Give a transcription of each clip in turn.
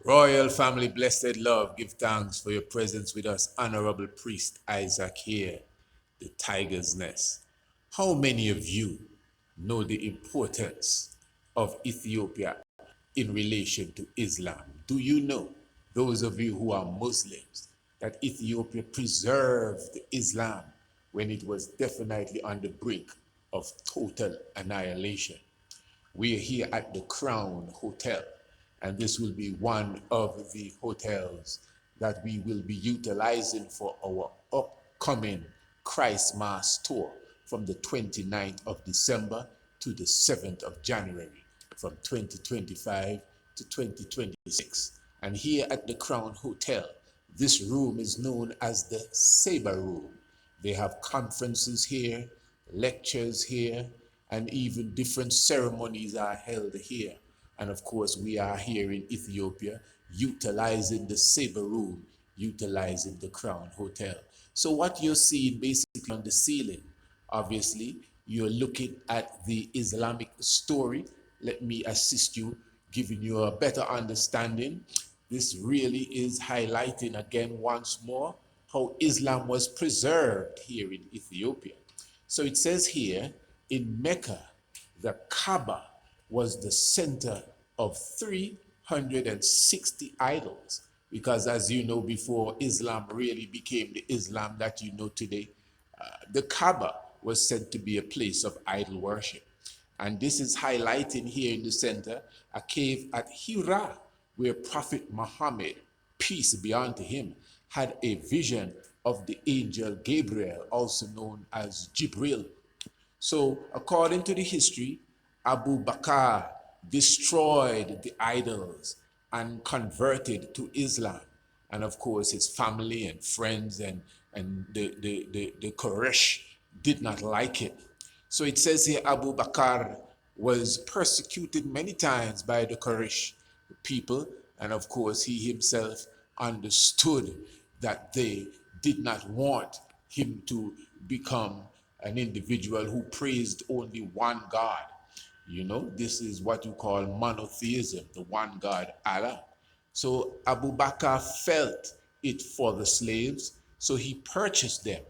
Royal family, blessed love, give thanks for your presence with us, Honorable Priest Isaac here, the Tiger's Nest. How many of you know the importance of Ethiopia in relation to Islam? Do you know, those of you who are Muslims, that Ethiopia preserved Islam when it was definitely on the brink of total annihilation? We are here at the Crown Hotel, and this will be one of the hotels that we will be utilizing for our upcoming Christ Mass tour from the 29th of December to the 7th of January from 2025 to 2026. And here at the Crown Hotel, this room is known as the Saber Room. They have conferences here, lectures here, and even different ceremonies are held here. And of course, we are here in Ethiopia, utilizing the Saber Room, utilizing the Crown Hotel. So what you're seeing basically on the ceiling, obviously, you're looking at the Islamic story. Let me assist you, giving you a better understanding. This really is highlighting again once more how Islam was preserved here in Ethiopia. So it says here, in Mecca, the Kaaba was the center of 360 idols. Because as you know, before Islam really became the Islam that you know today, the Kaaba was said to be a place of idol worship. And this is highlighting here in the center a cave at Hira, where Prophet Muhammad, peace be unto him, had a vision of the angel Gabriel, also known as Jibril. So, according to the history, Abu Bakr destroyed the idols and converted to Islam. And of course, his family and friends and the Quraysh did not like it. So it says here Abu Bakr was persecuted many times by the Quraysh people. And of course, he himself understood that they did not want him to become an individual who praised only one God. You know, this is what you call monotheism, the one God, Allah. So Abu Bakr felt it for the slaves, so he purchased them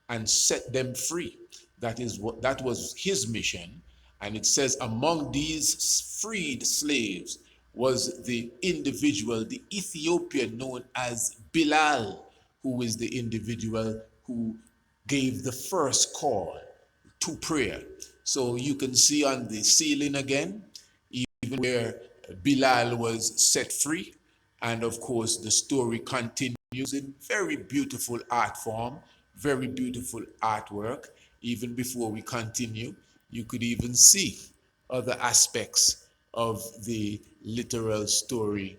and set them free. That was his mission. And it says among these freed slaves was the individual, the Ethiopian known as Bilal, who is the individual who gave the first call to prayer. So you can see on the ceiling again, even where Bilal was set free. And of course, the story continues in very beautiful art form, very beautiful artwork. Even before we continue, you could even see other aspects of the literal story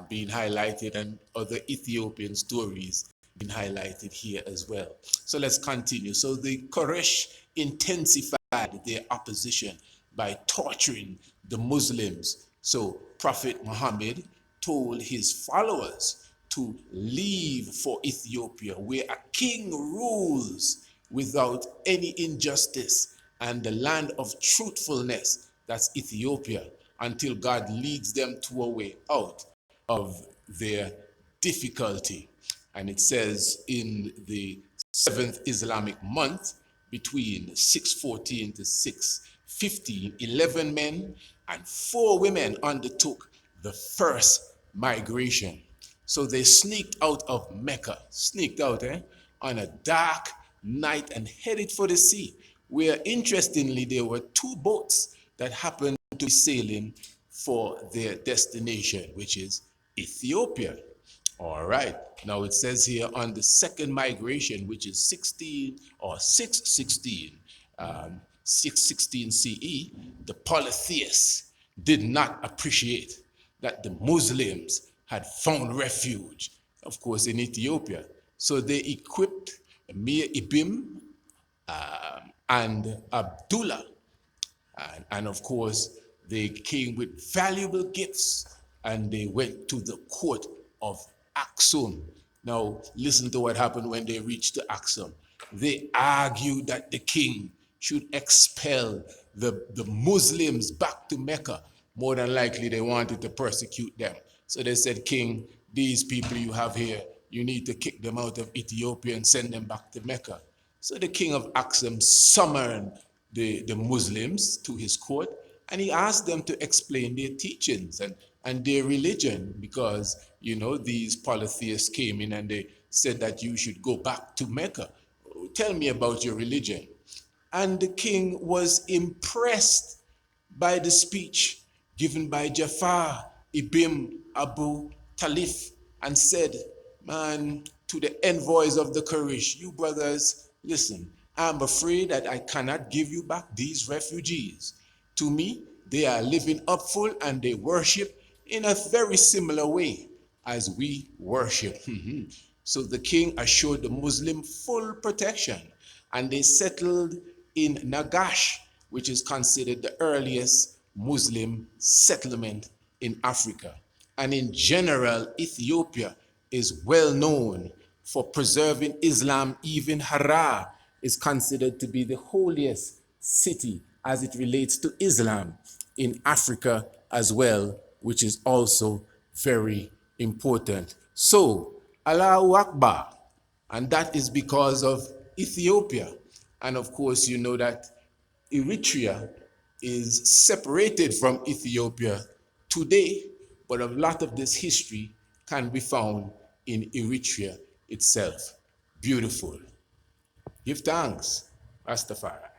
being highlighted and other Ethiopian stories being highlighted here as well. So let's continue. So the Quraysh intensified their opposition by torturing the Muslims. So Prophet Muhammad told his followers to leave for Ethiopia, where a king rules without any injustice, and the land of truthfulness, that's Ethiopia, until God leads them to a way out of their difficulty. And it says in the 7th Islamic month, between 614 to 615, 11 men and 4 women undertook the first migration. So they sneaked out of Mecca, on a dark night and headed for the sea, where interestingly there were 2 boats that happened to be sailing for their destination, which is Ethiopia. All right. Now it says here on the second migration, which is 616 CE, the polytheists did not appreciate that the Muslims had found refuge, of course, in Ethiopia. So they equipped Mir Ibim and Abdullah. And of course, they came with valuable gifts and they went to the court of Aksum. Now, listen to what happened when they reached the Aksum. They argued that the king should expel the Muslims back to Mecca. More than likely, they wanted to persecute them. So they said, King, these people you have here, you need to kick them out of Ethiopia and send them back to Mecca. So the king of Aksum summoned the Muslims to his court, and he asked them to explain their teachings and their religion, because, you know, these polytheists came in and they said that you should go back to Mecca. Tell me about your religion. And the king was impressed by the speech given by Jafar ibn Abu Talif, and said, man, to the envoys of the Quraysh, you brothers, listen, I'm afraid that I cannot give you back these refugees. To me, they are living up full and they worship in a very similar way as we worship. So the king assured the Muslim full protection, and they settled in Nagash, which is considered the earliest Muslim settlement in Africa. And in general, Ethiopia is well known for preserving Islam. Even Harar is considered to be the holiest city as it relates to Islam in Africa as well, which is also very important. So, Allahu Akbar, and that is because of Ethiopia. And of course, you know that Eritrea is separated from Ethiopia today, but a lot of this history can be found in Eritrea itself. Beautiful. Give thanks, Rastafari.